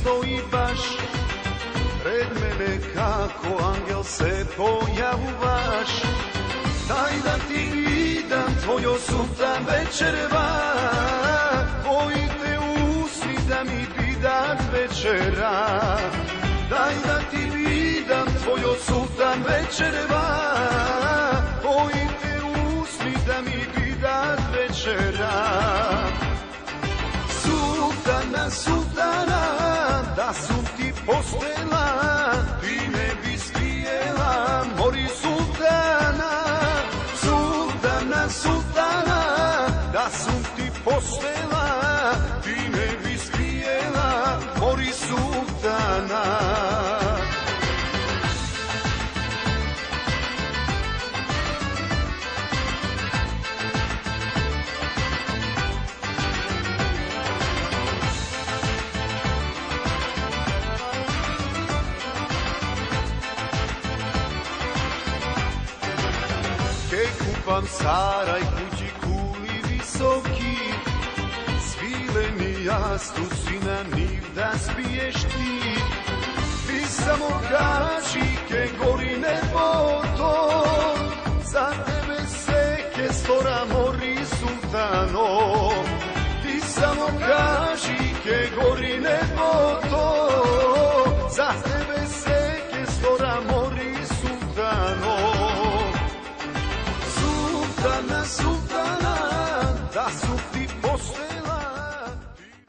stoji baš pred mene kako angel se pojavuvaš. Daj da ti vidam tvojo sutra večerva, tvoji te usni da mi vidat večera. Daj da ti vidam tvojo sutra večerva, tvoji te usni da mi vidat večera. Sutana, sutana, da su ti postela, ti ne bi skrijela, mori sultana. Sutana, sutana, da su ti postela, ti ne bi skrijela, mori sultana. Kupam saraj, kući kuli visoki, svileni jastuci na niv da spiješ ti. Ti samo kaži ke gori nebo to, za tebe seke stora mori sultano. Ti samo kaži ke gori nebo to, za tebe seke stora mori sultano. Sutana,